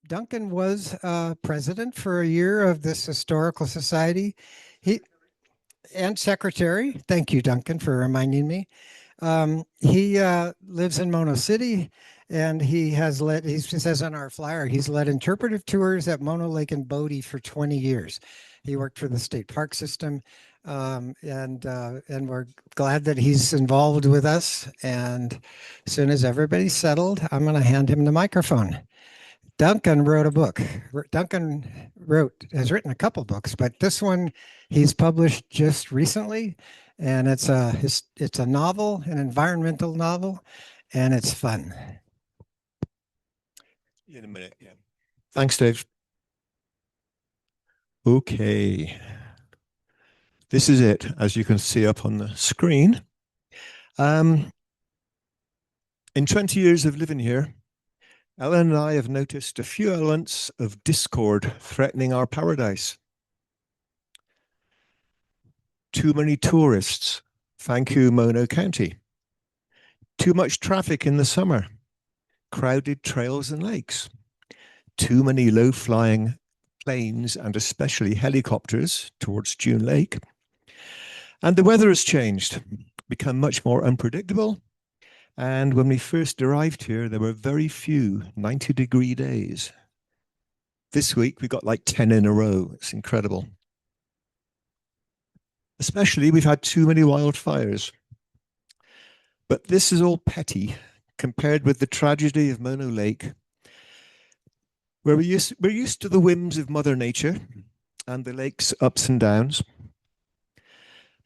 Duncan was president for a year of this historical society. He and secretary. Thank you, Duncan, for reminding me. He lives in Mono City, and he has led. He says on our flyer, he's led interpretive tours at Mono Lake and Bodie for 20 years. He worked for the state park system, and we're glad that he's involved with us. And as soon as everybody's settled, I'm going to hand him the microphone. Duncan wrote a book. Duncan has written a couple books, but this one he's published just recently, and it's a novel, an environmental novel, and it's fun. In a minute, yeah. Thanks, Dave. Okay. This is it, as you can see up on the screen. In 20 years of living here, Ellen and I have noticed a few elements of discord threatening our paradise. Too many tourists. Thank you, Mono County. Too much traffic in the summer. Crowded trails and lakes. Too many low-flying planes and especially helicopters towards June Lake. And the weather has changed, become much more unpredictable. And when we first arrived here, there were very few 90-degree days. This week, we got like 10 in a row. It's incredible. Especially, we've had too many wildfires. But this is all petty compared with the tragedy of Mono Lake, where we're used to the whims of Mother Nature and the lake's ups and downs.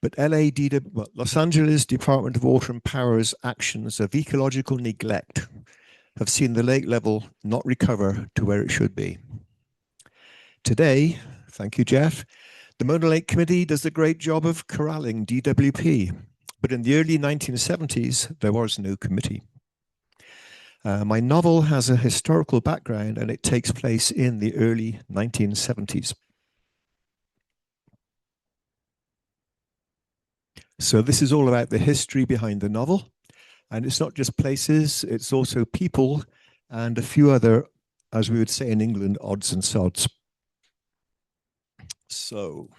But Los Angeles Department of Water and Power's actions of ecological neglect have seen the lake level not recover to where it should be. Today, thank you, Jeff, the Mono Lake Committee does a great job of corralling DWP, but in the early 1970s, there was no committee. My novel has a historical background and it takes place in the early 1970s. So this is all about the history behind the novel. And it's not just places, it's also people and a few other, as we would say in England, odds and sods. So.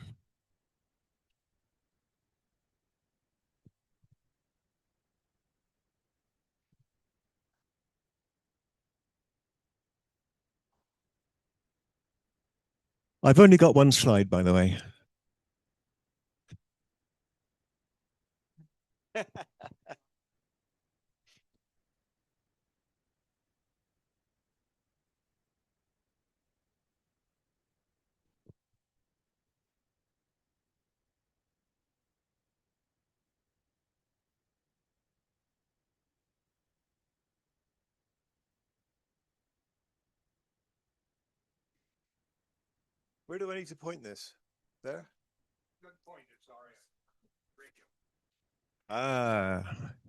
I've only got one slide, by the way. Where do I need to point this? There? Good point, sorry.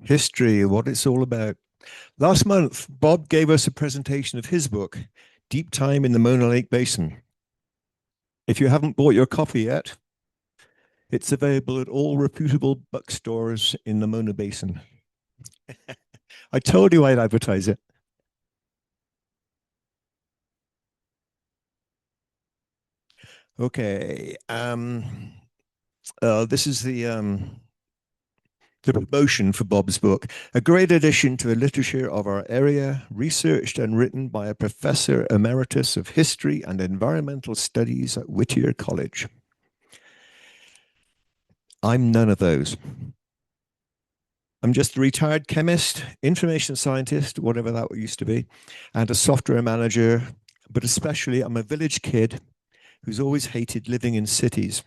History, what it's all about. Last month, Bob gave us a presentation of his book, Deep Time in the Mono Lake Basin. If you haven't bought your copy yet, it's available at all reputable bookstores in the Mono Basin. I told you I'd advertise it. Okay, this is the promotion for Bob's book, a great addition to the literature of our area, researched and written by a professor emeritus of history and environmental studies at Whittier College. I'm none of those. I'm just a retired chemist, information scientist, whatever that used to be, and a software manager, but especially I'm a village kid who's always hated living in cities.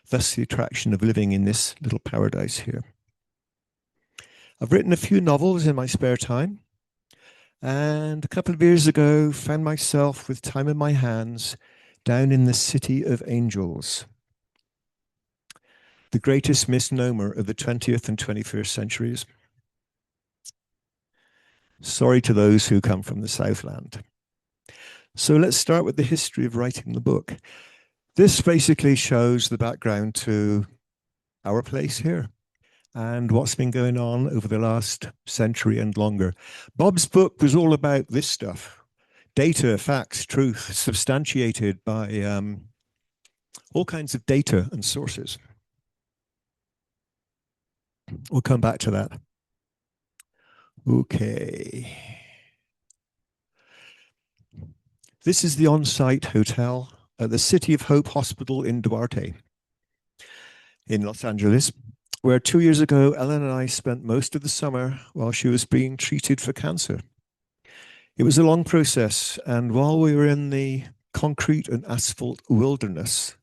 Thus the attraction of living in this little paradise here. I've written a few novels in my spare time, and a couple of years ago found myself with time in my hands down in the City of Angels, the greatest misnomer of the 20th and 21st centuries. Sorry to those who come from the Southland. So let's start with the history of writing the book. This basically shows the background to our place here and what's been going on over the last century and longer. Bob's book was all about this stuff, data, facts, truth, substantiated by all kinds of data and sources. We'll come back to that. Okay. This is the on-site hotel at the City of Hope Hospital in Duarte, in Los Angeles, where 2 years ago, Ellen and I spent most of the summer while she was being treated for cancer. It was a long process, and while we were in the concrete and asphalt wilderness,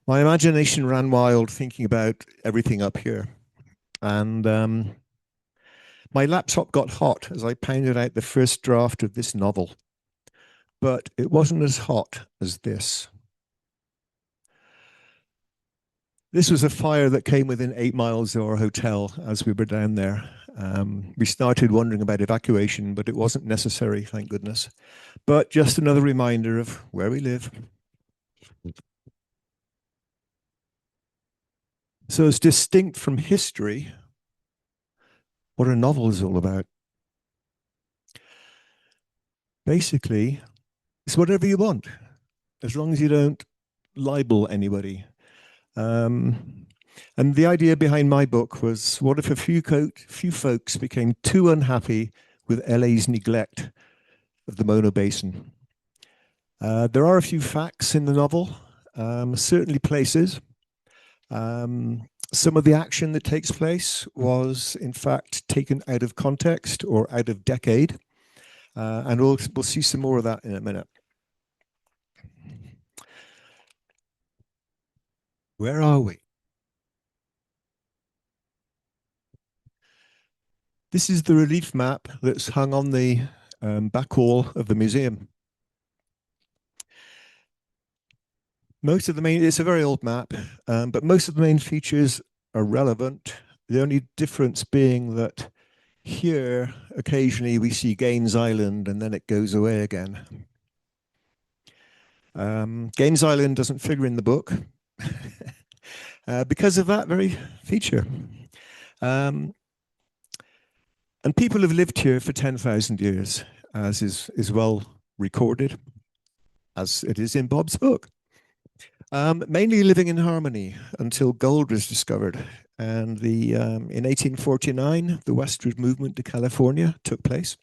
my imagination ran wild thinking about everything up here. And my laptop got hot as I pounded out the first draft of this novel, but it wasn't as hot as this. This was a fire that came within 8 miles of our hotel as we were down there. We started wondering about evacuation, but it wasn't necessary, thank goodness. But just another reminder of where we live. So as distinct from history, what a novel is all about. Basically, it's whatever you want, as long as you don't libel anybody. And the idea behind my book was, what if a few folks became too unhappy with LA's neglect of the Mono Basin? There are a few facts in the novel, certainly places. Some of the action that takes place was, in fact, taken out of context or out of decade. And we'll see some more of that in a minute. Where are we? This is the relief map that's hung on the back wall of the museum. Most of the main, it's a very old map, but most of the main features are relevant. The only difference being that here, occasionally we see Gaines Island and then it goes away again. Gaines Island doesn't figure in the book because of that very feature. And people have lived here for 10,000 years, as is well recorded, as it is in Bob's book. Mainly living in harmony until gold was discovered. And in 1849, the westward movement to California took place.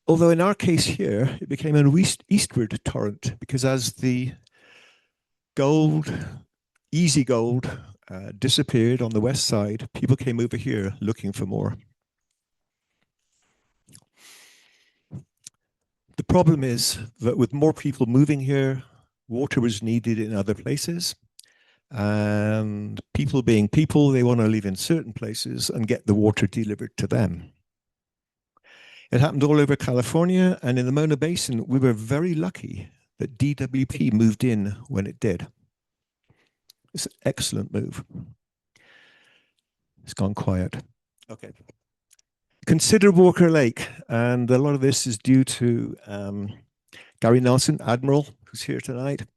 Although in our case here, it became an eastward torrent, because as the gold, easy gold, disappeared on the west side, people came over here looking for more. The problem is that with more people moving here, water was needed in other places. And people being people, they want to live in certain places and get the water delivered to them. It happened all over California, and in the Mono Basin, we were very lucky that DWP moved in when it did. It's an excellent move. It's gone quiet. Okay. Consider Walker Lake, and a lot of this is due to Gary Nelson, Admiral, who's here tonight.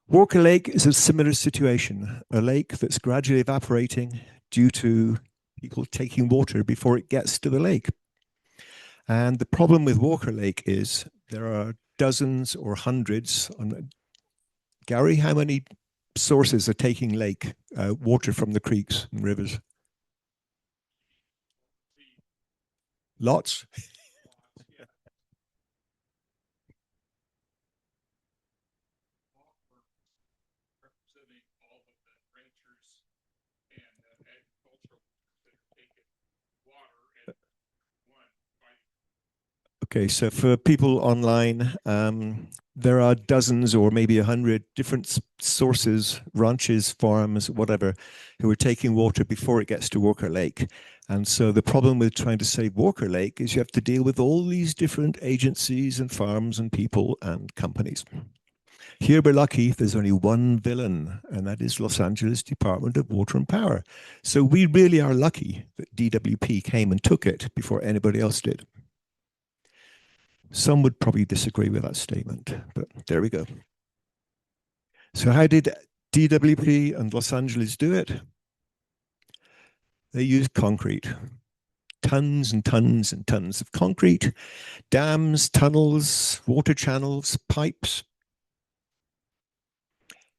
Walker Lake is a similar situation, a lake that's gradually evaporating due to people taking water before it gets to the lake. And the problem with Walker Lake is there are dozens or hundreds. Gary, how many sources are taking lake water from the creeks and rivers? Lots. Okay, so for people online, there are dozens or maybe 100 different sources, ranches, farms, whatever, who are taking water before it gets to Walker Lake. And so the problem with trying to save Walker Lake is you have to deal with all these different agencies and farms and people and companies. Here we're lucky, there's only one villain, and that is Los Angeles Department of Water and Power. So we really are lucky that DWP came and took it before anybody else did. Some would probably disagree with that statement, but there we go. So how did DWP and Los Angeles do it? They used concrete. tons and tons and tons of concrete, dams, tunnels, water channels, pipes,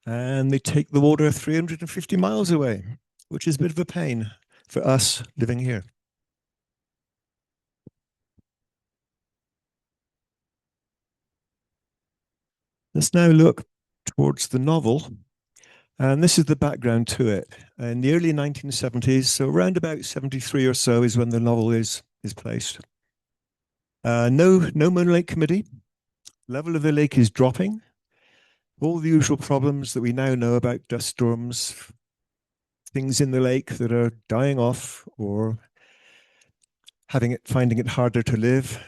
and they take the water 350 miles away, which is a bit of a pain for us living here. Let's now look towards the novel. And this is the background to it. In the early 1970s, so around about 73 or so is when the novel is placed. No Moon Lake Committee. Level of the lake is dropping. All the usual problems that we now know about dust storms, things in the lake that are dying off or finding it harder to live.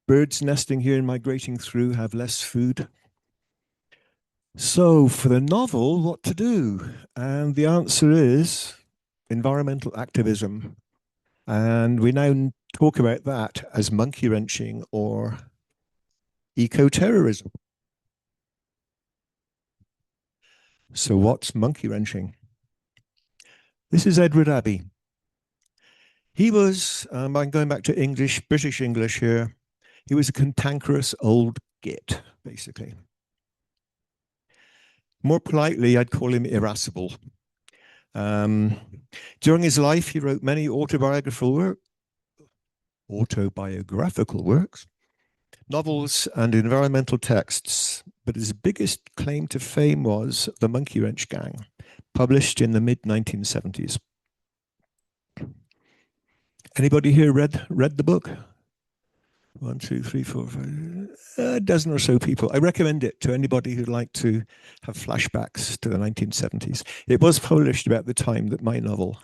Birds nesting here and migrating through have less food. So for the novel, what to do? And the answer is environmental activism. And we now talk about that as monkey wrenching or eco-terrorism. So what's monkey wrenching? This is Edward Abbey. He was, I'm going back to English, British English here. He was a cantankerous old git, basically. More politely, I'd call him irascible. During his life, he wrote many autobiographical works, novels, and environmental texts. But his biggest claim to fame was The Monkey Wrench Gang, published in the mid-1970s. Anybody here read the book? 1, 2, 3, 4, 5, a dozen or so people. I recommend it to anybody who'd like to have flashbacks to the 1970s. It was published about the time that my novel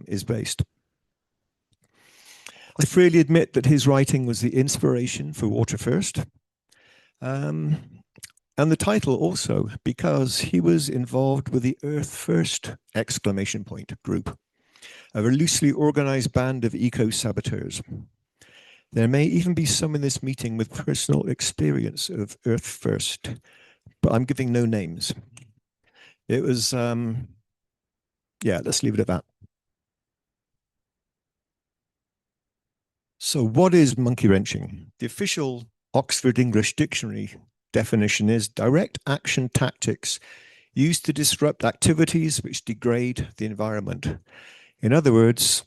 is based. I freely admit that his writing was the inspiration for Water First. And the title also, because he was involved with the Earth First exclamation point group, a loosely organized band of eco-saboteurs. There may even be some in this meeting with personal experience of Earth First, but I'm giving no names. It was, yeah, let's leave it at that. So what is monkey wrenching? The official Oxford English Dictionary definition is direct action tactics used to disrupt activities which degrade the environment. In other words,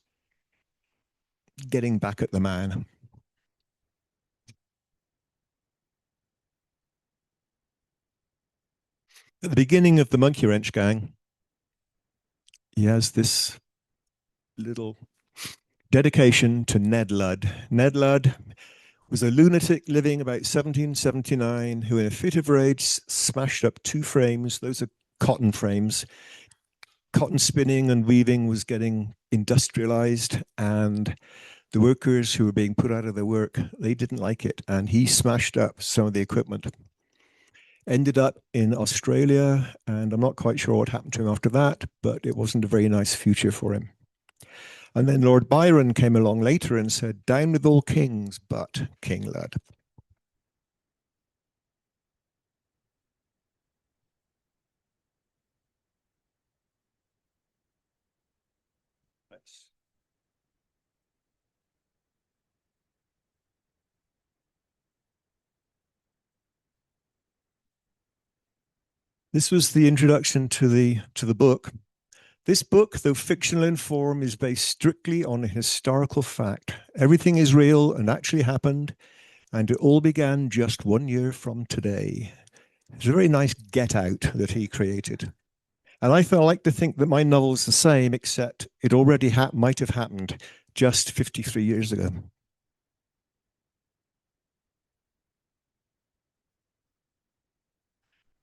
getting back at the man. At the beginning of the Monkey Wrench Gang, he has this little dedication to Ned Ludd. Ned Ludd was a lunatic living about 1779 who in a fit of rage smashed up 2 frames. Those are cotton frames. Cotton spinning and weaving was getting industrialized, and the workers who were being put out of their work, they didn't like it, and he smashed up some of the equipment. Ended up in Australia, and I'm not quite sure what happened to him after that, but it wasn't a very nice future for him. And then Lord Byron came along later and said, down with all kings, but King Ludd. This was the introduction to the book. This book, though fictional in form, is based strictly on a historical fact. Everything is real and actually happened, and it all began just 1 year from today. It's a very nice get out that he created. And I like to think that my novel is the same, except it already might have happened just 53 years ago.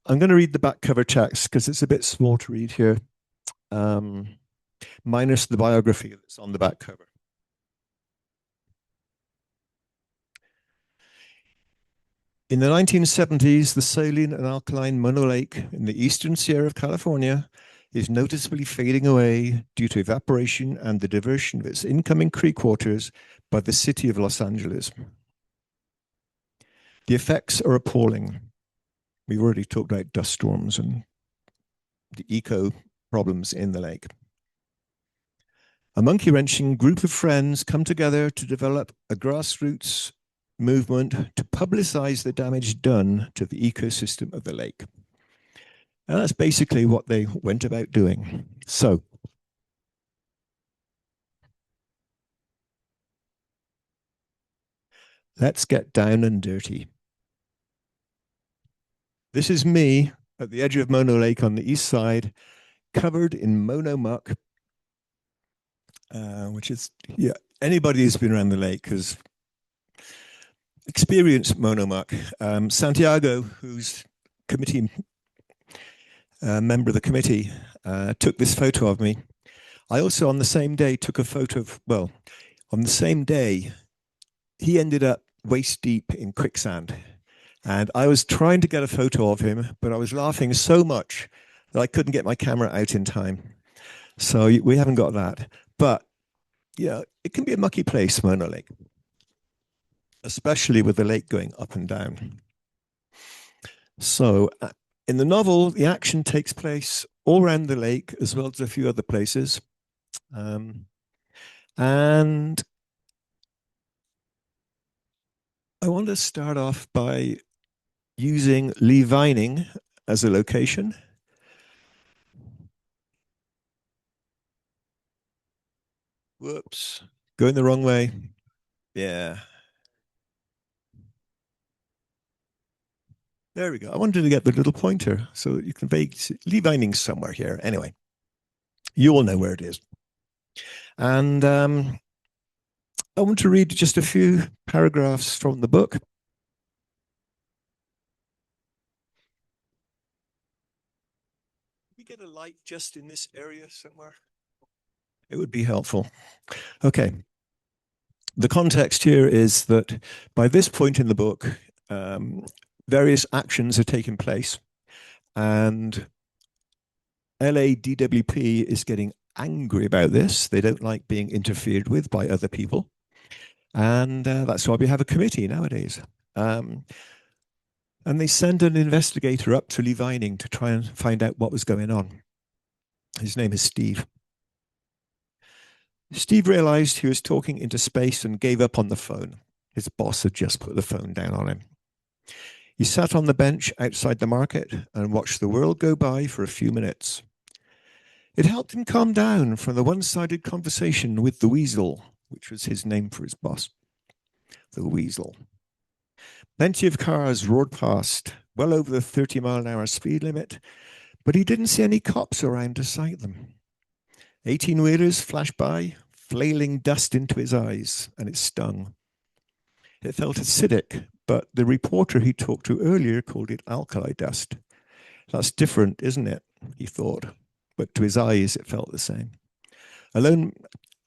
I'm going to read the back cover text because it's a bit small to read here, minus the biography that's on the back cover. In the 1970s, the saline and alkaline Mono Lake in the eastern Sierra of California is noticeably fading away due to evaporation and the diversion of its incoming creek waters by the city of Los Angeles. The effects are appalling. We've already talked about dust storms and the eco problems in the lake. A monkey wrenching group of friends come together to develop a grassroots movement to publicize the damage done to the ecosystem of the lake. And that's basically what they went about doing. So, let's get down and dirty. This is me at the edge of Mono Lake on the east side, covered in mono muck, which is, yeah, anybody who's been around the lake has experienced mono muck. Santiago, who's committee member of the committee, took this photo of me. I also, on the same day, took a photo of, well, on the same day, he ended up waist deep in quicksand. And I was trying to get a photo of him, but I was laughing so much that I couldn't get my camera out in time. So we haven't got that. But, yeah, it can be a mucky place, Mono Lake, especially with the lake going up and down. So in the novel, the action takes place all around the lake, as well as a few other places. And I want to start off by using Lee Vining as a location. Whoops, going the wrong way. Yeah. There we go. I wanted to get the little pointer so that you can vaguely see Lee Vining's somewhere here. Anyway, you all know where it is. And I want to read just a few paragraphs from the book. We get a light just in this area somewhere. It would be helpful. Okay. The context here is that by this point in the book, various actions are taking place, and LADWP is getting angry about this. They don't like being interfered with by other people. And that's why we have a committee nowadays. And they send an investigator up to Lee Vining to try and find out what was going on. His name is Steve. Steve realized he was talking into space and gave up on the phone. His boss had just put the phone down on him. He sat on the bench outside the market and watched the world go by for a few minutes. It helped him calm down from the one-sided conversation with the weasel, which was his name for his boss, the weasel. Plenty of cars roared past, well over the 30-mile-an-hour speed limit, but he didn't see any cops around to sight them. 18-wheelers flashed by, flailing dust into his eyes, and it stung. It felt acidic, but the reporter he talked to earlier called it alkali dust. That's different, isn't it? He thought, but to his eyes it felt the same. Alone,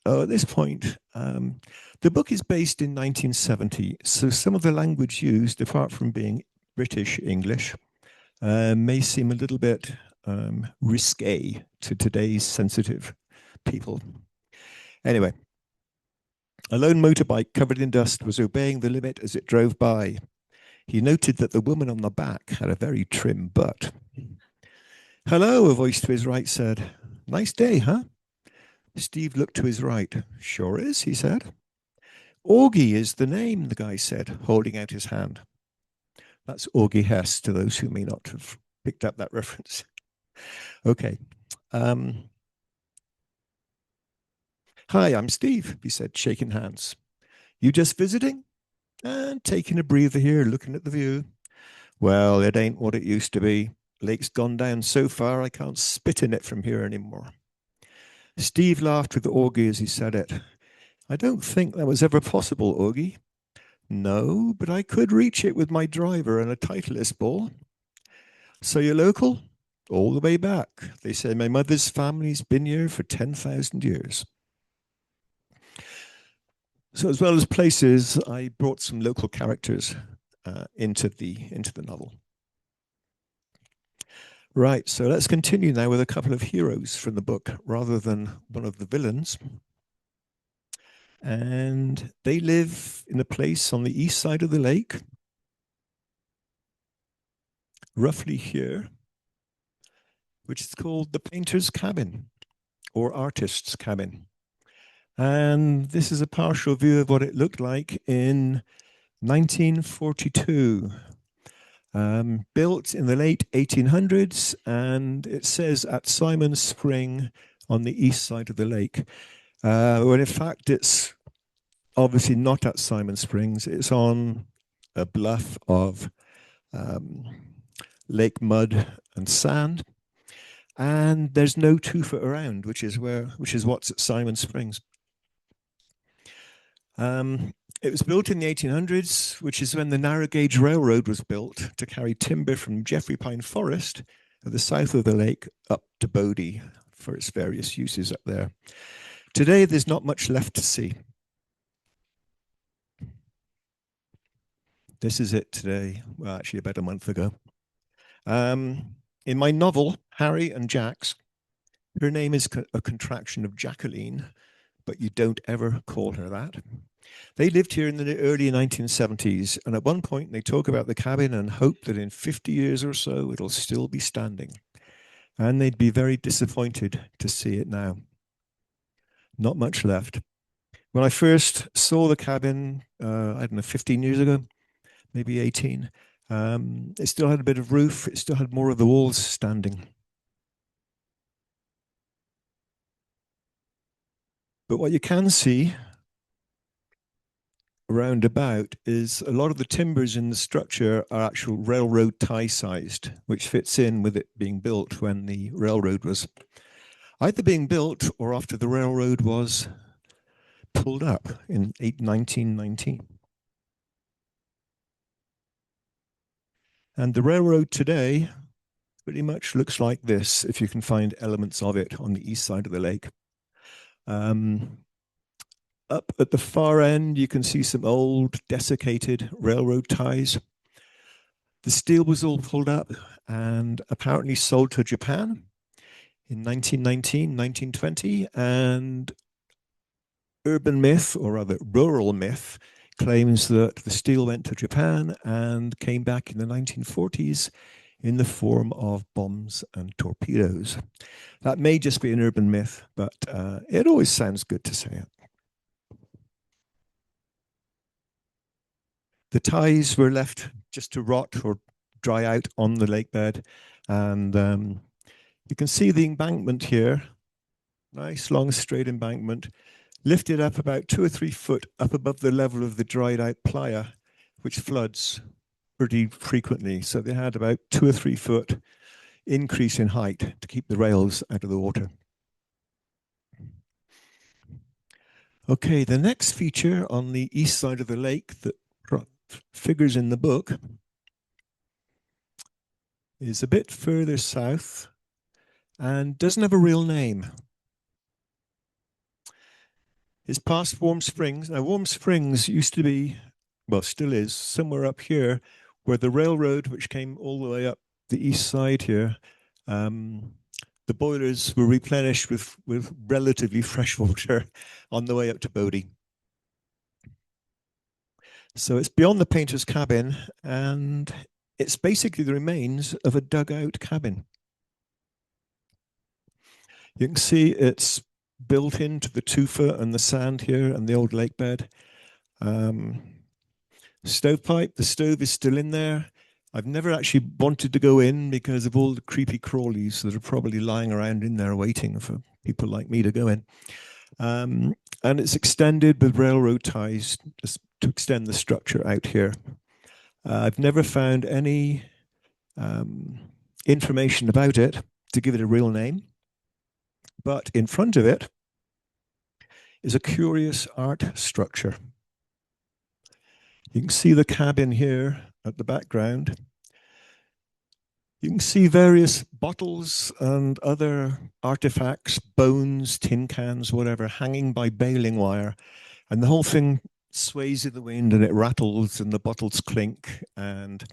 at this point, the book is based in 1970, so some of the language used, apart from being British English, may seem a little bit risque to today's sensitive people. Anyway, a lone motorbike covered in dust was obeying the limit as it drove by. He noted that the woman on the back had a very trim butt. Hello, a voice to his right said. Nice day, huh? Steve looked to his right. Sure is, he said. Augie is the name, the guy said, holding out his hand. That's Augie Hess, to those who may not have picked up that reference. Okay. Hi, I'm Steve, he said, shaking hands. You just visiting? And taking a breather here, looking at the view. Well, it ain't what it used to be. Lake's gone down so far I can't spit in it from here anymore. Steve laughed with Augie as he said it. I don't think that was ever possible, Augie. No, but I could reach it with my driver and a Titleist ball. So you're local? All the way back. They say my mother's family's been here for 10,000 years. So as well as places, I brought some local characters into the novel. Right, so let's continue now with a couple of heroes from the book rather than one of the villains. And they live in a place on the east side of the lake, roughly here, which is called the Painter's Cabin or Artist's Cabin. And this is a partial view of what it looked like in 1942. Built in the late 1800s, and it says at Simon Spring on the east side of the lake. When in fact it's obviously not at Simon Springs, it's on a bluff of lake mud and sand, and there's no 2 foot around, which is what's at Simon Springs. It was built in the 1800s, which is when the narrow gauge railroad was built to carry timber from Jeffrey Pine Forest at the south of the lake up to Bodie for its various uses up there. Today, there's not much left to see. This is it today, well, actually about a month ago. In my novel, Harry and Jax, her name is a contraction of Jacqueline, but you don't ever call her that. They lived here in the early 1970s, and at one point they talk about the cabin and hope that in 50 years or so it'll still be standing. And they'd be very disappointed to see it now. Not much left. When I first saw the cabin, I don't know, 15 years ago, maybe 18, it still had a bit of roof. It still had more of the walls standing. But what you can see around about is a lot of the timbers in the structure are actual railroad tie sized, which fits in with it being built when the railroad was either being built or after the railroad was pulled up in 1919. And the railroad today pretty much looks like this, if you can find elements of it on the east side of the lake. Up at the far end, you can see some old desiccated railroad ties. The steel was all pulled up and apparently sold to Japan in 1919, 1920, and urban myth, or rather rural myth, claims that the steel went to Japan and came back in the 1940s in the form of bombs and torpedoes. That may just be an urban myth, but it always sounds good to say it. The ties were left just to rot or dry out on the lake bed. And you can see the embankment here, nice long straight embankment, lifted up about 2 or 3 foot up above the level of the dried out playa, which floods pretty frequently. So they had about 2 or 3 foot increase in height to keep the rails out of the water. Okay, the next feature on the east side of the lake that figures in the book is a bit further south and doesn't have a real name. It's past Warm Springs. Now, Warm Springs used to be, well, still is, somewhere up here where the railroad, which came all the way up the east side here, the boilers were replenished with relatively fresh water on the way up to Bodie. So it's beyond the painter's cabin, and it's basically the remains of a dugout cabin. You can see it's built into the tufa and the sand here and the old lake bed. Stovepipe, the stove is still in there. I've never actually wanted to go in because of all the creepy crawlies that are probably lying around in there waiting for people like me to go in. And it's extended with railroad ties to extend the structure out here. I've never found any information about it to give it a real name, but in front of it is a curious art structure. You can see the cabin here at the background. You can see various bottles and other artifacts, bones, tin cans, whatever, hanging by baling wire. And the whole thing sways in the wind and it rattles and the bottles clink. And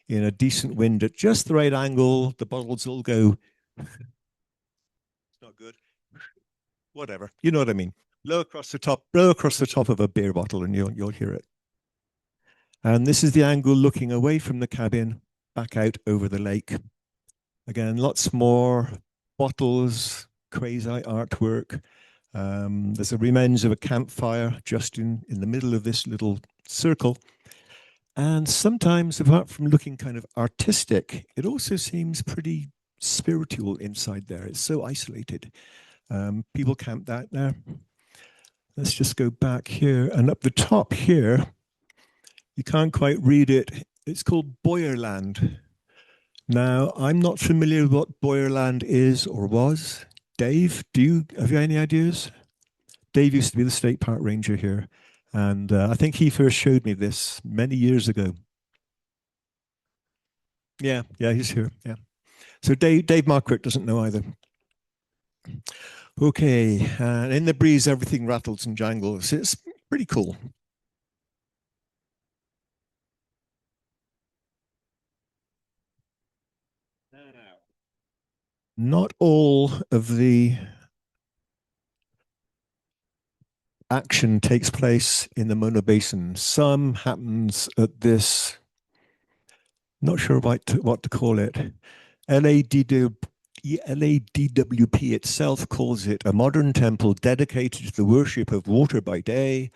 in a decent wind at just the right angle, the bottles all go, it's not good, whatever, you know what I mean. Blow across the top of a beer bottle and you'll hear it. And this is the angle looking away from the cabin back out over the lake. Again, lots more bottles, quasi artwork, There's the remains of a campfire just in the middle of this little circle. And sometimes, apart from looking kind of artistic, it also seems pretty spiritual inside there. It's so isolated. People camped out there. Let's just go back here. And up the top here, you can't quite read it. It's called Boyerland. Now, I'm not familiar with what Boyerland is or was. Dave, have you any ideas? Dave used to be the state park ranger here. And I think he first showed me this many years ago. Yeah, he's here. Yeah. So Dave Marquardt doesn't know either. Okay, and in the breeze, everything rattles and jangles. It's pretty cool. Not all of the action takes place in the Mono Basin. Some happens at this, not sure what to call it. LADWP itself calls it a modern temple dedicated to the worship of water by day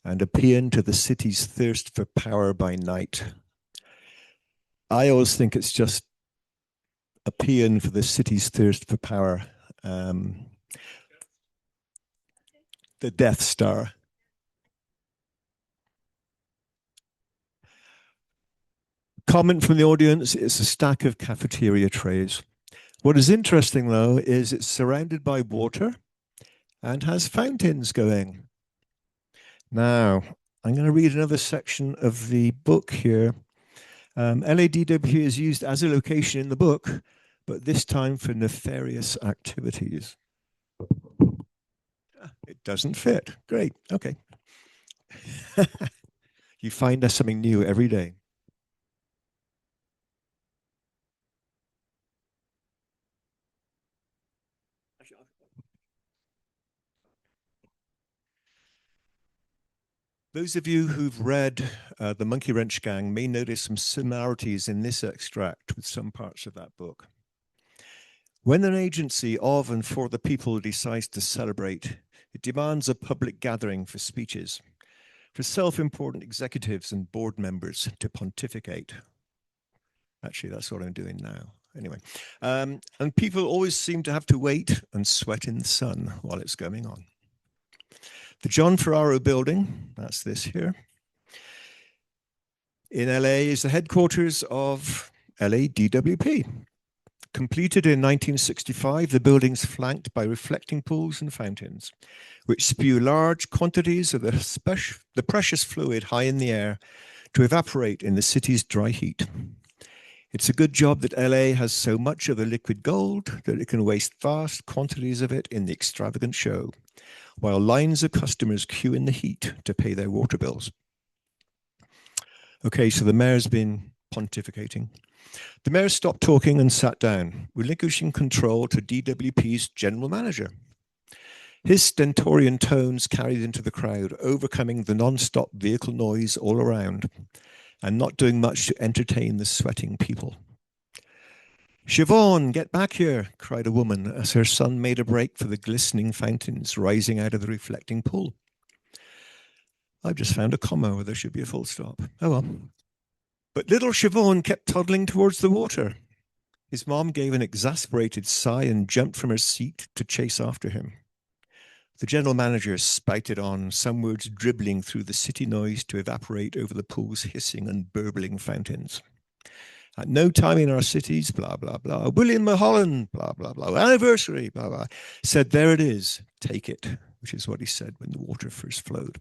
and a paean to the city's thirst for power by night. I always think it's just a paean for the city's thirst for power. The Death Star. Comment from the audience, it's a stack of cafeteria trays. What is interesting, though, is it's surrounded by water and has fountains going. Now, I'm going to read another section of the book here. LADW is used as a location in the book, but this time for nefarious activities. It doesn't fit. Great. Okay. You find us something new every day. Those of you who've read The Monkey Wrench Gang may notice some similarities in this extract with some parts of that book. When an agency of and for the people decides to celebrate, it demands a public gathering for speeches, for self-important executives and board members to pontificate. Actually, that's what I'm doing now. Anyway, and people always seem to have to wait and sweat in the sun while it's going on. The John Ferraro building, that's this here, in LA is the headquarters of LADWP. Completed in 1965, the building's flanked by reflecting pools and fountains, which spew large quantities of the precious fluid high in the air to evaporate in the city's dry heat. It's a good job that LA has so much of the liquid gold that it can waste vast quantities of it in the extravagant show, while lines of customers queue in the heat to pay their water bills. Okay, so the mayor's been pontificating. The mayor stopped talking and sat down, relinquishing control to DWP's general manager. His stentorian tones carried into the crowd, overcoming the non-stop vehicle noise all around, and not doing much to entertain the sweating people. Siobhan, get back here, cried a woman as her son made a break for the glistening fountains rising out of the reflecting pool. I've just found a comma where there should be a full stop. Oh well. But little Siobhan kept toddling towards the water. His mom gave an exasperated sigh and jumped from her seat to chase after him. The general manager spouted on, some words dribbling through the city noise to evaporate over the pool's hissing and burbling fountains. At no time in our cities, blah, blah, blah. William Mulholland, blah, blah, blah. Anniversary, blah, blah. Said, there it is, take it, which is what he said when the water first flowed.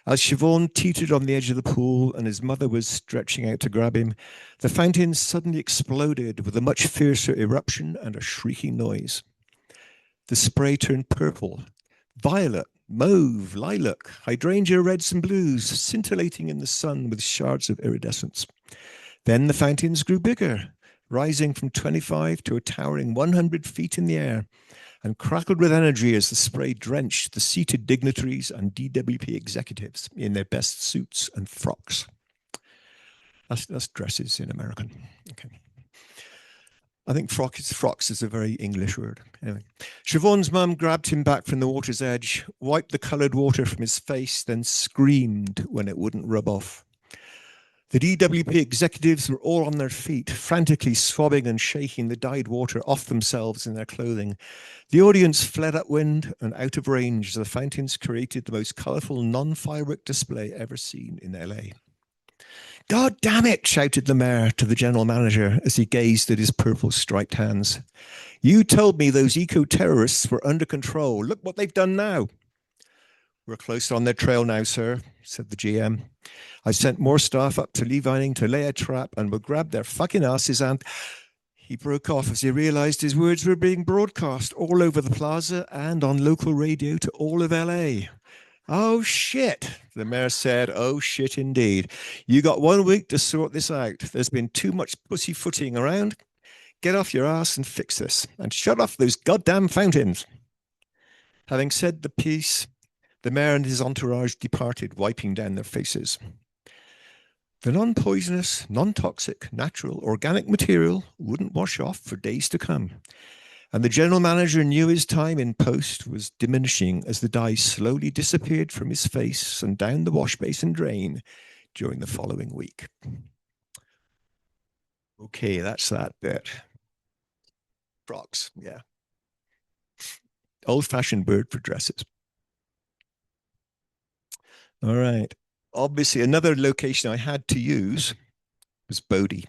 As Siobhan teetered on the edge of the pool and his mother was stretching out to grab him, the fountain suddenly exploded with a much fiercer eruption and a shrieking noise. The spray turned purple, violet, mauve, lilac, hydrangea reds and blues, scintillating in the sun with shards of iridescence. Then the fountains grew bigger, rising from 25 to a towering 100 feet in the air, and crackled with energy as the spray drenched the seated dignitaries and DWP executives in their best suits and frocks. That's dresses in American. Okay. I think frocks is a very English word. Anyway, Siobhan's mum grabbed him back from the water's edge, wiped the coloured water from his face, then screamed when it wouldn't rub off. The DWP executives were all on their feet, frantically swabbing and shaking the dyed water off themselves and their clothing. The audience fled upwind and out of range as the fountains created the most colourful non-firework display ever seen in LA. "God damn it," shouted the mayor to the general manager as he gazed at his purple striped hands. "You told me those eco-terrorists were under control. Look what they've done now." "We're close on their trail now, sir," said the GM. "I sent more staff up to Levining to lay a trap and we'll grab their fucking asses and..." He broke off as he realized his words were being broadcast all over the plaza and on local radio to all of LA. "Oh, shit," the mayor said. "Oh, shit indeed. You got 1 week to sort this out. There's been too much pussyfooting around. Get off your ass and fix this. And shut off those goddamn fountains." Having said the piece, the mayor and his entourage departed, wiping down their faces. The non-poisonous, non-toxic, natural, organic material wouldn't wash off for days to come. And the general manager knew his time in post was diminishing as the dye slowly disappeared from his face and down the wash basin drain during the following week. Okay, that's that bit. Frocks, yeah. Old-fashioned word for dresses. All right. Obviously, another location I had to use was Bodie.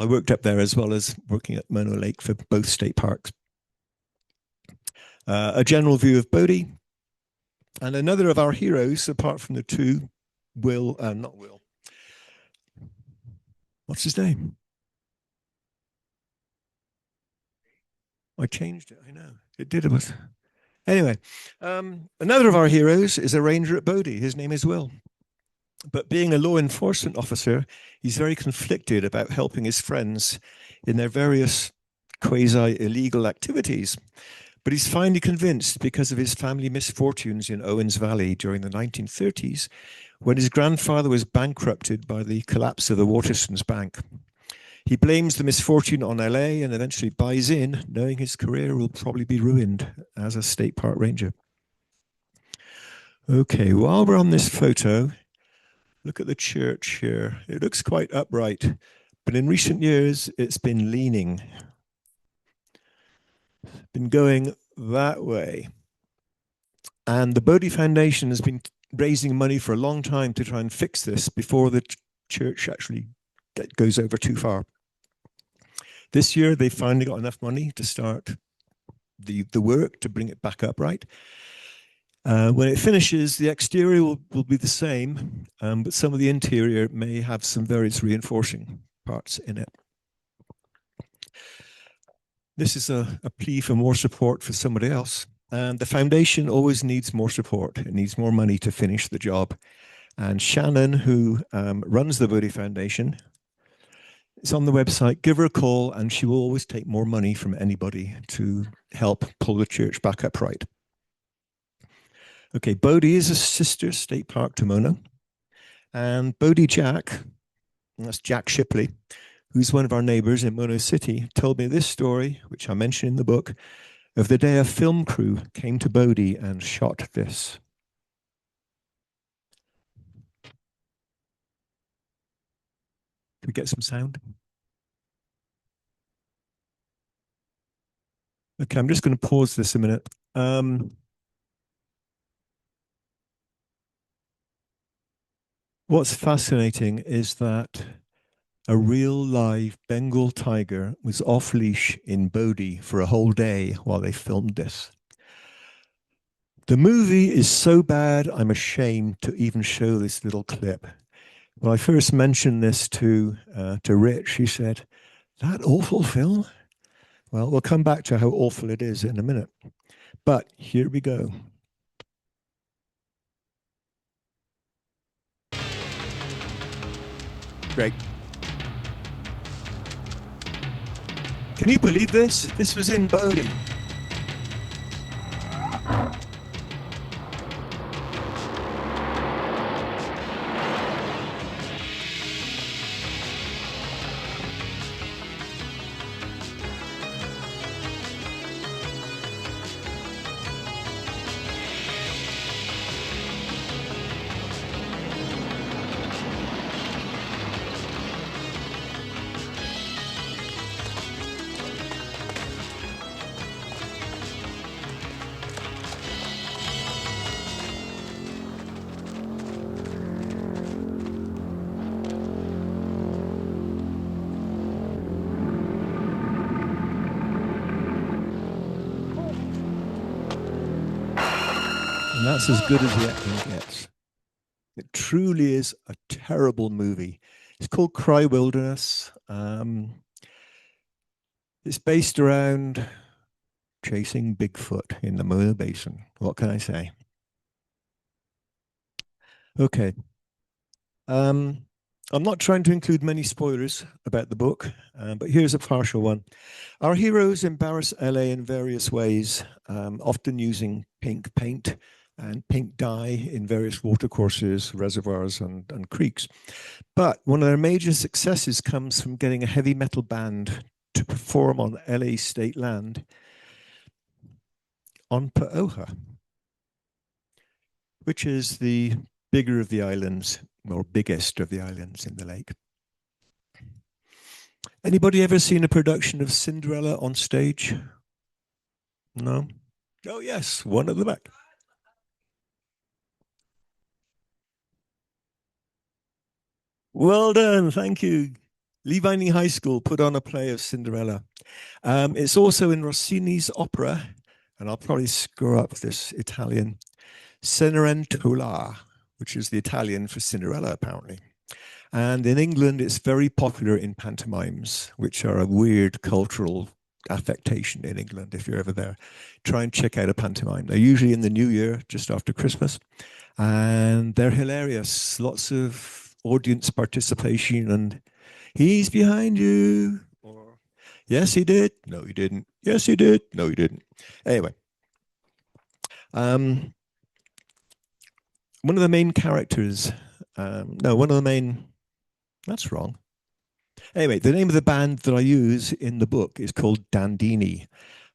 I worked up there as well as working at Mono Lake for both state parks. A general view of Bodie. And another of our heroes, apart from the two, not Will. What's his name? I changed it, I know. It did. It was. Anyway, another of our heroes is a ranger at Bodie. His name is Will. But being a law enforcement officer, he's very conflicted about helping his friends in their various quasi-illegal activities. But he's finally convinced because of his family misfortunes in Owens Valley during the 1930s, when his grandfather was bankrupted by the collapse of the Waterston's Bank. He blames the misfortune on LA and eventually buys in, knowing his career will probably be ruined as a state park ranger. Okay, while we're on this photo, look at the church here. It looks quite upright, but in recent years, it's been leaning. Been going that way. And the Bodie Foundation has been raising money for a long time to try and fix this before the church actually goes over too far. This year, they finally got enough money to start the work to bring it back upright. When it finishes, the exterior will be the same, but some of the interior may have some various reinforcing parts in it. This is a plea for more support for somebody else. And the foundation always needs more support. It needs more money to finish the job. And Shannon, who runs the Bodie Foundation, it's on the website. Give her a call, and she will always take more money from anybody to help pull the church back upright. Okay, Bodie is a sister state park to Mono. And Bodie Jack, that's Jack Shipley, who's one of our neighbors in Mono City, told me this story, which I mentioned in the book, of the day a film crew came to Bodie and shot this. Can we get some sound? Okay, I'm just going to pause this a minute. What's fascinating is that a real live Bengal tiger was off leash in Bodie for a whole day while they filmed this. The movie is so bad, I'm ashamed to even show this little clip. When I first mentioned this to Rich, he said, "That awful film?" Well, we'll come back to how awful it is in a minute. But here we go. Great. Can you believe this? This was in Bodie. that's as good as the acting gets. It truly is a terrible movie. It's called Cry Wilderness. It's based around chasing Bigfoot in the Mono Basin. What can I say? Okay. I'm not trying to include many spoilers about the book, but here's a partial one. Our heroes embarrass LA in various ways, often using pink paint and pink dye in various watercourses, reservoirs, and creeks. But one of their major successes comes from getting a heavy metal band to perform on LA state land on Paoha, which is the bigger of the islands, or biggest of the islands in the lake. Anybody ever seen a production of Cinderella on stage? No? Oh, yes, one at the back. Well done, thank you. Lee Vining High School put on a play of Cinderella. It's also in Rossini's opera, and I'll probably screw up this Italian, Cenerentola, which is the Italian for Cinderella, apparently. And in England, it's very popular in pantomimes, which are a weird cultural affectation in England. If you're ever there, try and check out a pantomime. They're usually in the new year, just after Christmas, and they're hilarious. Lots of audience participation, and he's behind you. Or, yes, he did. No, he didn't. Yes, he did. No, he didn't. Anyway, one of the main characters, one of the main, that's wrong. Anyway, the name of the band that I use in the book is called Dandini.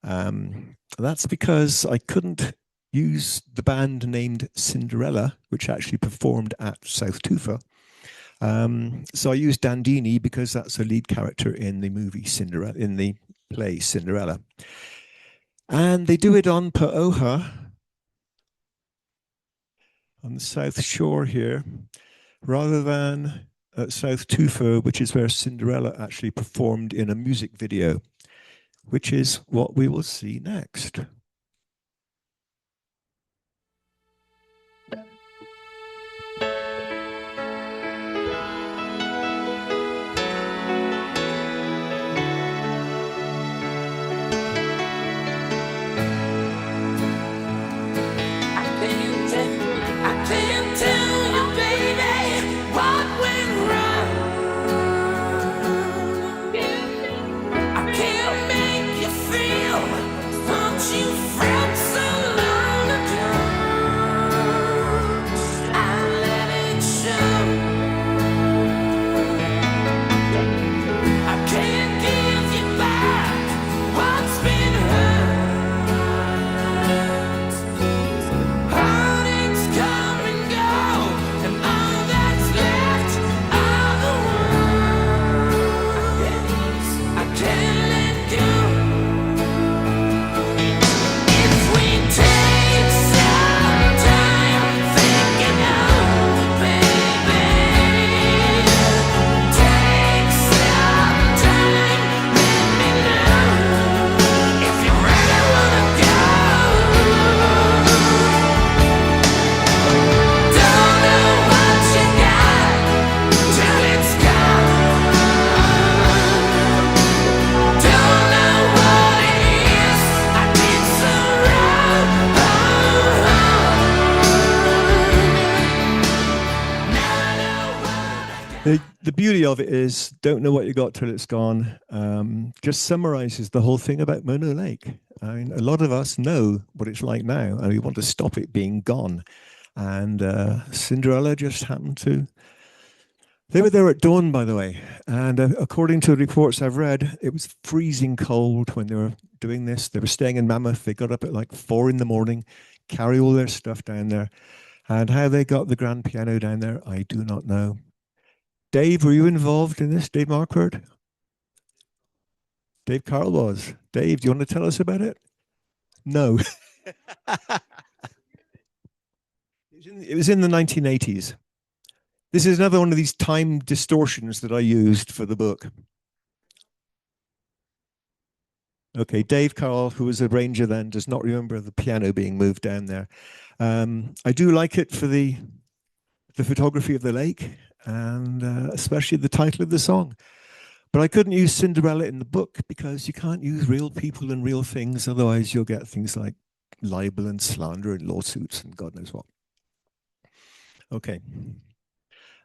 That's because I couldn't use the band named Cinderella, which actually performed at South Tufa. So I used Dandini because that's a lead character in the movie Cinderella, in the play Cinderella. And they do it on Paoha, on the South Shore here, rather than at South Tufa, which is where Cinderella actually performed in a music video, which is what we will see next. The beauty of it is, don't know what you got till it's gone. Just summarizes the whole thing about Mono Lake. I mean, a lot of us know what it's like now, and we want to stop it being gone. And Cinderella just happened to. They were there at dawn, by the way, and according to the reports I've read, it was freezing cold when they were doing this. They were staying in Mammoth. They got up at like 4 a.m, carry all their stuff down there, and how they got the grand piano down there, I do not know. Dave, were you involved in this, Dave Marquardt? Dave Carl was. Dave, do you want to tell us about it? No. It was in the 1980s. This is another one of these time distortions that I used for the book. Okay, Dave Carl, who was a ranger then, does not remember the piano being moved down there. I do like it for the photography of the lake and especially the title of the song. But I couldn't use Cinderella in the book because you can't use real people and real things. Otherwise, you'll get things like libel and slander and lawsuits and God knows what. Okay.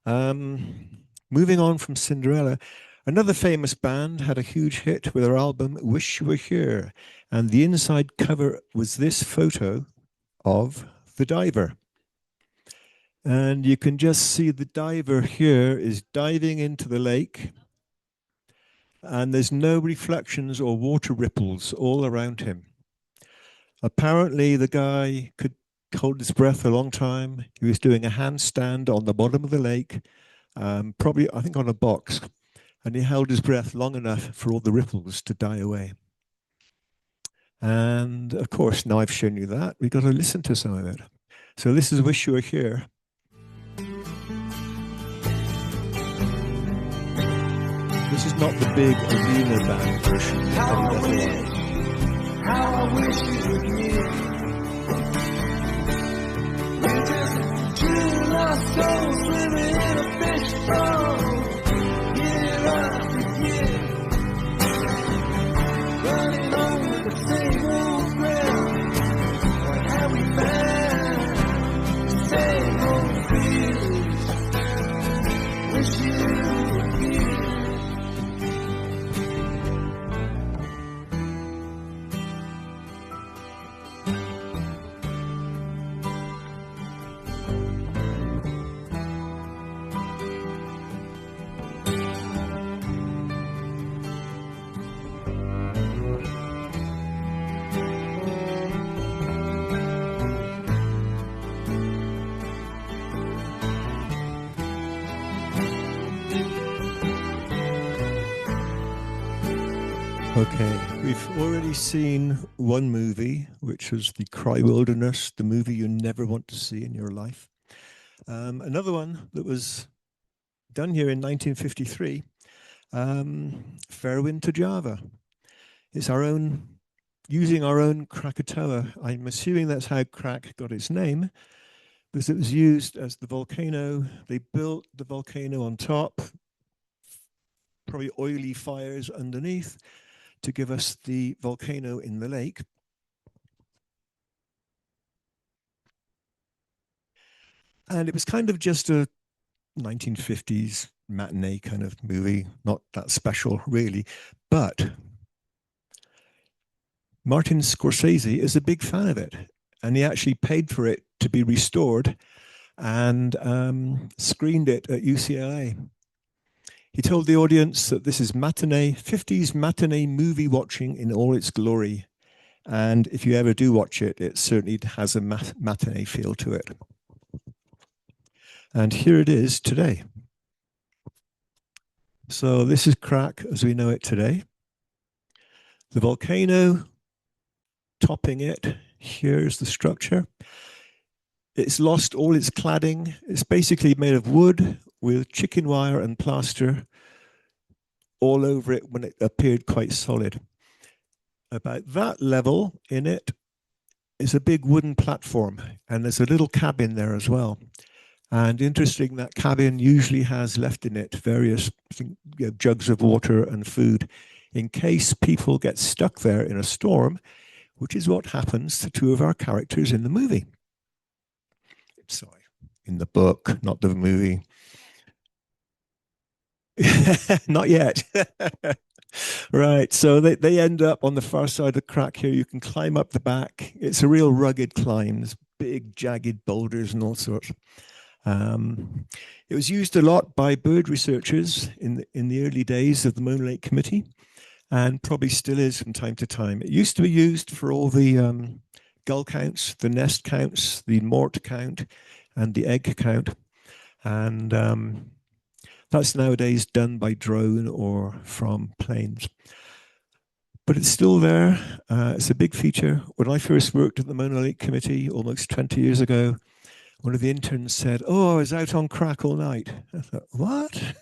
Moving on from Cinderella, another famous band had a huge hit with their album Wish You Were Here. And the inside cover was this photo of the diver. And you can just see the diver here is diving into the lake. And there's no reflections or water ripples all around him. Apparently, the guy could hold his breath a long time. He was doing a handstand on the bottom of the lake, probably, I think, on a box. And he held his breath long enough for all the ripples to die away. And of course, now I've shown you that, we've got to listen to some of it. So this is Wish You Were Here. This is not the big arena band version. How I wish you were here. We just chill our souls, swimming in a fish bowl, year after year, running over the same old ground. What have we found? The same old feelings. Wish you were here. Okay, we've already seen one movie, which was The Cry Wilderness, the movie you never want to see in your life. Another one that was done here in 1953, Fair Wind to Java. It's our own, using our own Krakatoa. I'm assuming that's how Krak got its name, because it was used as the volcano. They built the volcano on top, probably oily fires underneath, to give us the volcano in the lake. And it was kind of just a 1950s matinee kind of movie, not that special really. But Martin Scorsese is a big fan of it, and he actually paid for it to be restored and screened it at UCLA. He told the audience that this is matinee, 50s matinee movie watching in all its glory. And if you ever do watch it, it certainly has a matinee feel to it. And here it is today. So this is Krak as we know it today. The volcano topping it. Here's the structure. It's lost all its cladding. It's basically made of wood with chicken wire and plaster all over it when it appeared quite solid. About that level in it is a big wooden platform, and there's a little cabin there as well. And interesting, that cabin usually has left in it various jugs of water and food in case people get stuck there in a storm, which is what happens to two of our characters in the movie. Sorry, in the book, not the movie. Not yet. Right, so they end up on the far side of the Krak here. You can climb up the back. It's a real rugged climb. There's big jagged boulders and all sorts. It was used a lot by bird researchers in the early days of the Mono Lake Committee, and probably still is from time to time. It used to be used for all the gull counts, the nest counts, the mort count, and the egg count. And that's nowadays done by drone or from planes. But it's still there. It's a big feature. When I first worked at the Mono Lake Committee almost 20 years ago, one of the interns said, "Oh, I was out on Krak all night." I thought, what?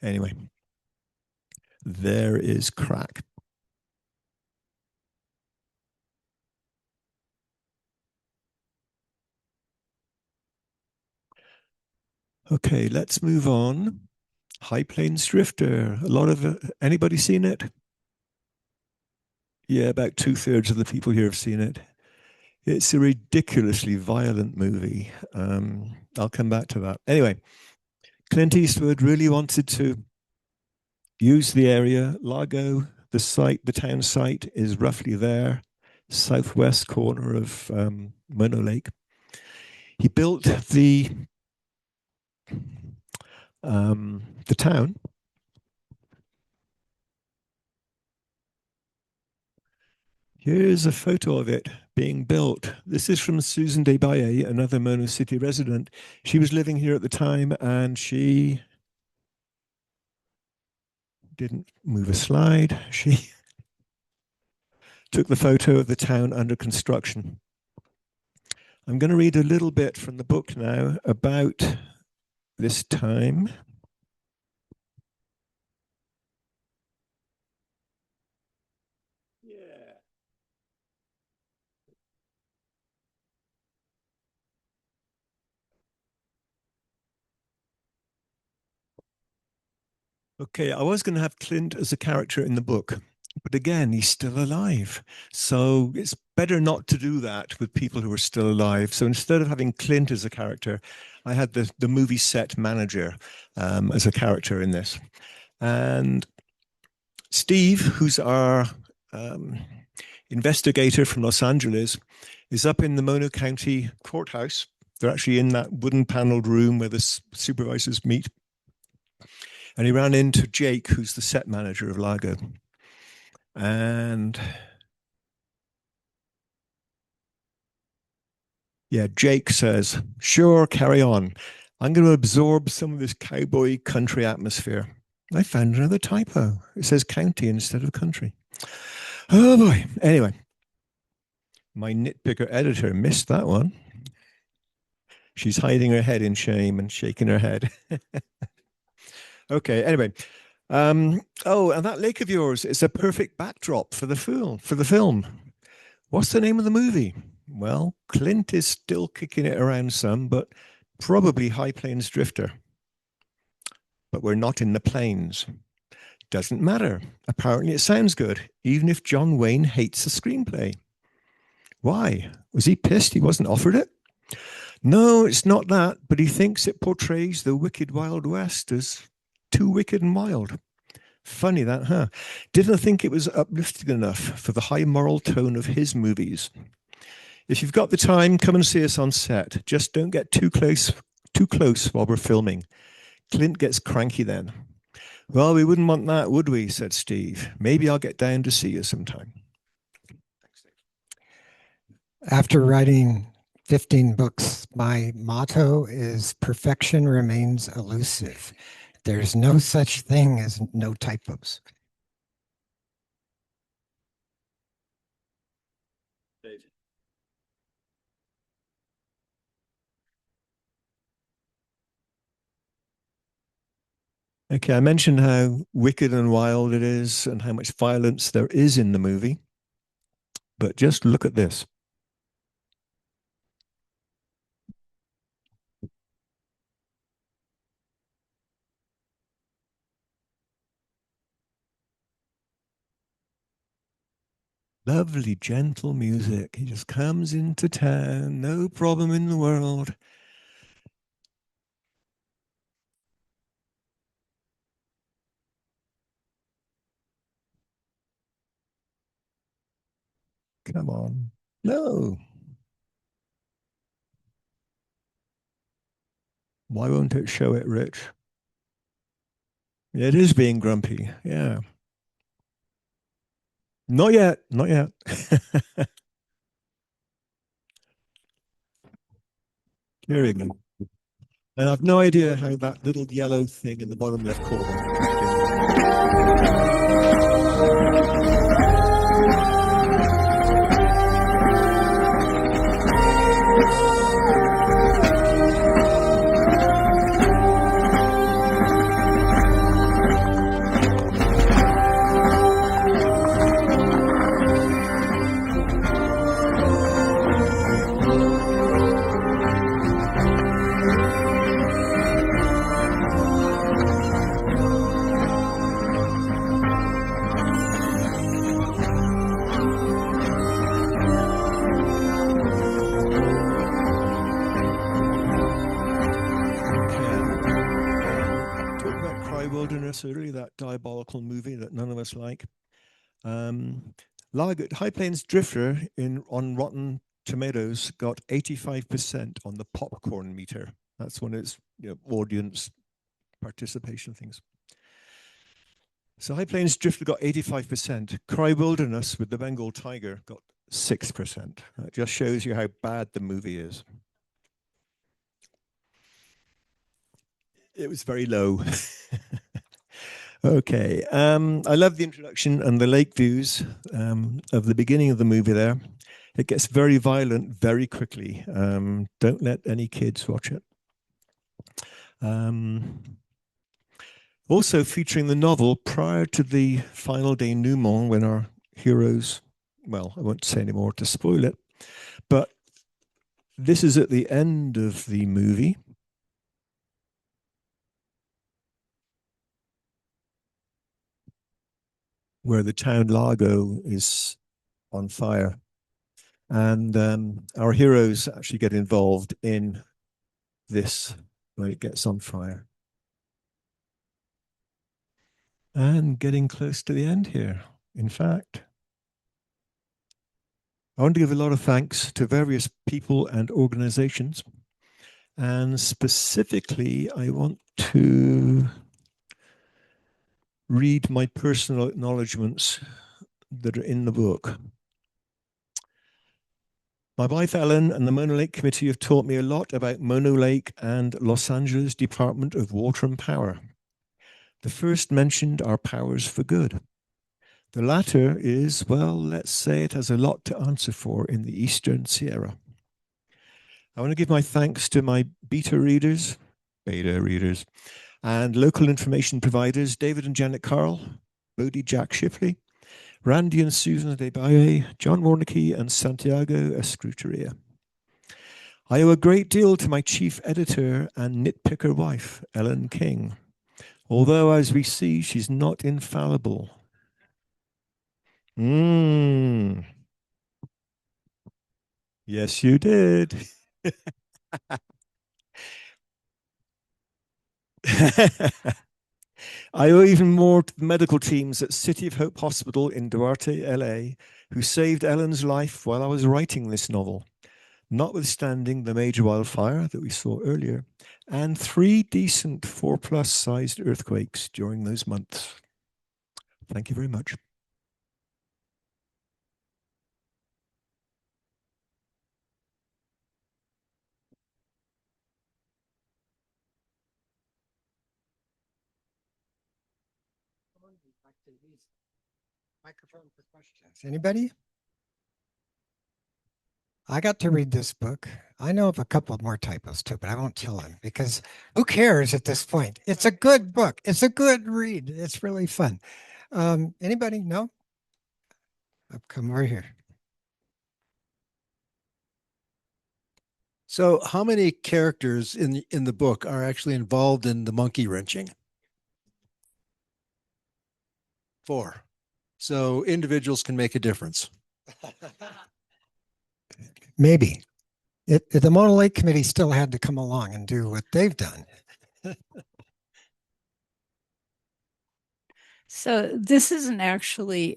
Anyway, there is Krak. Okay, let's move on. High Plains Drifter. A lot of anybody seen it? Yeah, about 2/3 of the people here have seen it. It's a ridiculously violent movie. I'll come back to that. Anyway, Clint Eastwood really wanted to use the area. Largo, the town site is roughly there, southwest corner of Mono Lake. He built the town. Here's a photo of it being built. This is from Susan Desbaye, another Mono City resident. She was living here at the time, and she didn't move a slide. She took the photo of the town under construction. I'm going to read a little bit from the book now about this time. Okay, I was going to have Clint as a character in the book, but again, he's still alive. So it's better not to do that with people who are still alive. So instead of having Clint as a character, I had the movie set manager as a character in this. And Steve, who's our investigator from Los Angeles, is up in the Mono County courthouse. They're actually in that wooden paneled room where the supervisors meet. And he ran into Jake, who's the set manager of Largo. And yeah, Jake says, sure, carry on. I'm going to absorb some of this cowboy country atmosphere. I found another typo. It says county instead of country. Oh boy. Anyway, my nitpicker editor missed that one. She's hiding her head in shame and shaking her head. Okay, anyway. Oh, and that lake of yours is a perfect backdrop for the film. What's the name of the movie? Well, Clint is still kicking it around some, but probably High Plains Drifter. But we're not in the plains. Doesn't matter. Apparently it sounds good, even if John Wayne hates the screenplay. Why? Was he pissed he wasn't offered it? No, it's not that, but he thinks it portrays the wicked Wild West as too wicked and wild. Funny that, huh? Didn't think it was uplifting enough for the high moral tone of his movies. If you've got the time, come and see us on set. Just don't get too close while we're filming. Clint gets cranky then. Well, we wouldn't want that, would we? Said Steve. Maybe I'll get down to see you sometime. After writing 15 books, my motto is perfection remains elusive. There's no such thing as no typos. Okay, I mentioned how wicked and wild it is and how much violence there is in the movie. But just look at this. Lovely, gentle music. He just comes into town, no problem in the world. Come on. No. Why won't it show it, Rich? It is being grumpy. Yeah. Not yet. Not yet. Here we go. And I've no idea how that little yellow thing in the bottom left corner. Cry Wilderness early, that diabolical movie that none of us like. High Plains Drifter on Rotten Tomatoes got 85% on the popcorn meter. That's one of its audience participation things. So High Plains Drifter got 85%. Cry Wilderness with the Bengal tiger got 6%. That just shows you how bad the movie is. It was very low. Okay. I love the introduction and the lake views of the beginning of the movie there. It gets very violent very quickly. Don't let any kids watch it. Also featuring the novel prior to the final denouement when our heroes, well, I won't say any more to spoil it, but this is at the end of the movie. Where the town Largo is on fire. And our heroes actually get involved in this when it gets on fire. And getting close to the end here. In fact, I want to give a lot of thanks to various people and organizations. And specifically, I want to read my personal acknowledgements that are in the book. My wife Ellen and the Mono Lake Committee have taught me a lot about Mono Lake and Los Angeles Department of Water and Power. The first mentioned our powers for good. The latter is, well, let's say it has a lot to answer for in the Eastern Sierra. I want to give my thanks to my beta readers, and local information providers, David and Janet Carl, Bodie Jack Shipley, Randy and Susan Debaye, John Warnicki, and Santiago Escruteria. I owe a great deal to my chief editor and nitpicker wife, Ellen King, although, as we see, she's not infallible. Yes, you did. I owe even more to the medical teams at City of Hope Hospital in Duarte, LA, who saved Ellen's life while I was writing this novel, notwithstanding the major wildfire that we saw earlier, and 3 decent 4+ sized earthquakes during those months. Thank you very much. Microphone for questions. Anybody? I got to read this book. I know of a couple more typos too, but I won't tell them because who cares at this point? It's a good book. It's a good read. It's really fun. Anybody? No? I've come over here. So, how many characters in the book are actually involved in the monkey wrenching? 4. So individuals can make a difference. Maybe. The Mono Lake Committee still had to come along and do what they've done. So this isn't actually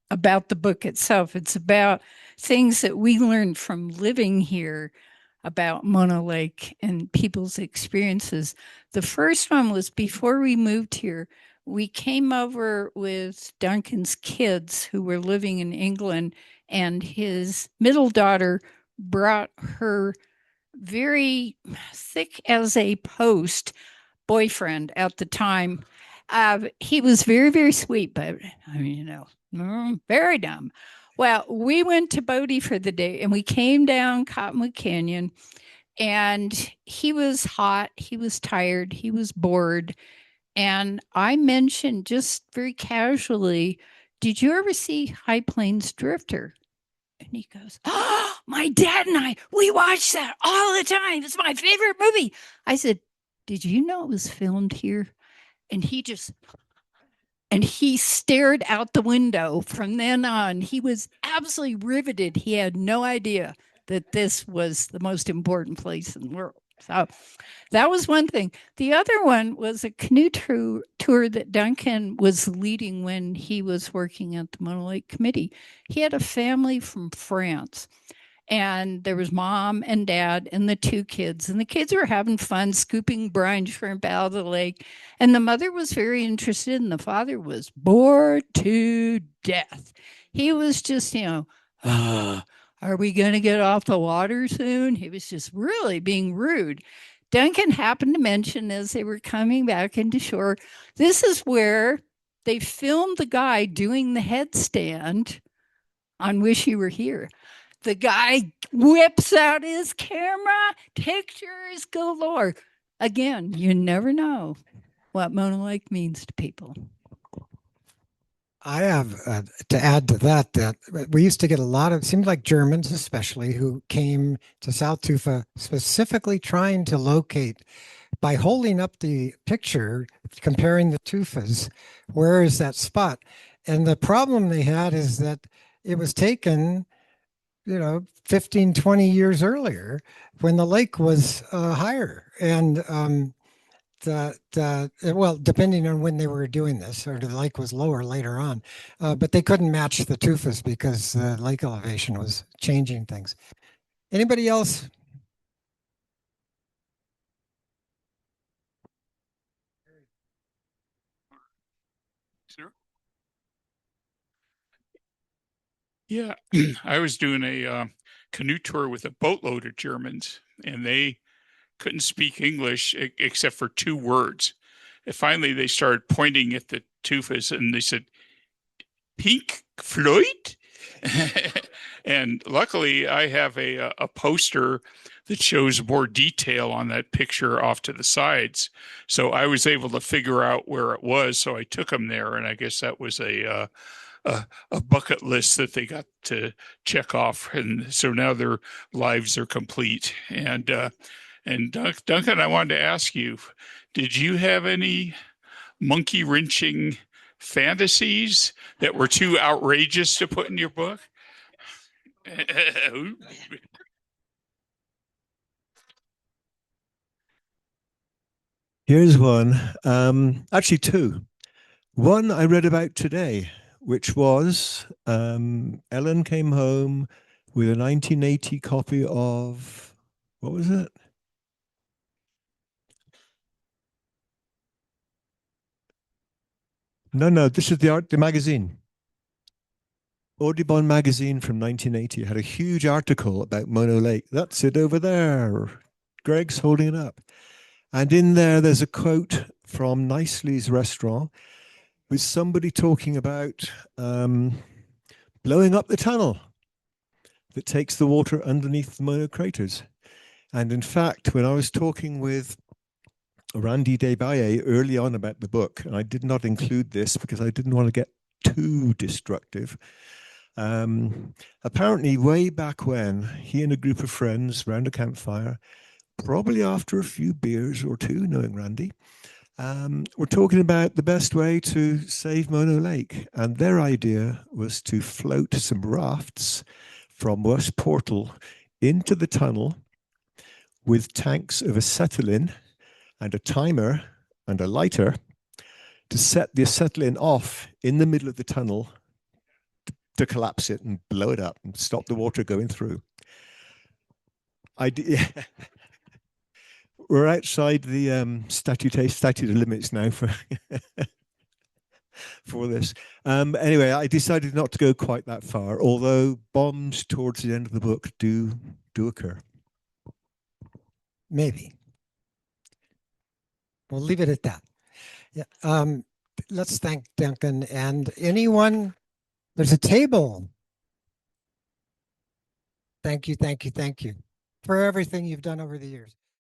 about the book itself. It's about things that we learned from living here about Mono Lake and people's experiences. The first one was before we moved here. We came over with Duncan's kids who were living in England, and his middle daughter brought her very thick as a post boyfriend at the time. He was very, very sweet, but I mean, very dumb. Well, we went to Bodie for the day and we came down Cottonwood Canyon, and he was hot, he was tired, he was bored. And I mentioned just very casually, did you ever see High Plains Drifter? And he goes, oh, my dad and I, we watch that all the time. It's my favorite movie. I said, did you know it was filmed here? And he stared out the window. From then on, he was absolutely riveted. He had no idea that this was the most important place in the world. So that was one thing. The other one was a canoe tour that Duncan was leading when he was working at the Mono Lake Committee. He had a family from France, and there was mom and dad and the two kids, and the kids were having fun scooping brine shrimp out of the lake, and the mother was very interested and the father was bored to death. He was just, are we going to get off the water soon? He was just really being rude. Duncan happened to mention as they were coming back into shore, this is where they filmed the guy doing the headstand on Wish You Were Here. The guy whips out his camera, pictures galore. Again, you never know what Mono Lake means to people. I have to add to that that we used to get a lot of, it seemed like Germans especially, who came to South Tufa specifically trying to locate by holding up the picture, comparing the tufas, where is that spot? And the problem they had is that it was taken, 15, 20 years earlier when the lake was higher. And well, depending on when they were doing this, or the lake was lower later on, but they couldn't match the tufas because the lake elevation was changing things. Anybody else? Sure. Yeah, I was doing a canoe tour with a boatload of Germans, and they couldn't speak English except for two words. And finally, they started pointing at the tufas, and they said, "Pink Floyd." And luckily, I have a poster that shows more detail on that picture off to the sides, so I was able to figure out where it was. So I took them there, and I guess that was a bucket list that they got to check off, and so now their lives are complete. And Duncan, I wanted to ask you, did you have any monkey wrenching fantasies that were too outrageous to put in your book? Here's one. Actually, two. One I read about today, which was Ellen came home with a 1980 copy of, what was it? No, this is the magazine. Audubon magazine from 1980 had a huge article about Mono Lake. That's it over there. Greg's holding it up. And in there's a quote from Nicely's restaurant with somebody talking about blowing up the tunnel that takes the water underneath the Mono craters. And in fact, when I was talking with Randy Debaye early on about the book, and I did not include this because I didn't want to get too destructive. Apparently, way back when, he and a group of friends round a campfire, probably after a few beers or two, knowing Randy, were talking about the best way to save Mono Lake. And their idea was to float some rafts from West Portal into the tunnel with tanks of acetylene and a timer and a lighter to set the acetylene off in the middle of the tunnel to collapse it and blow it up and stop the water going through. We're outside the statute of limits now for for this. Anyway, I decided not to go quite that far, although bombs towards the end of the book do occur. Maybe. We'll leave it at that. Yeah. Let's thank Duncan and anyone. There's a table. Thank you for everything you've done over the years.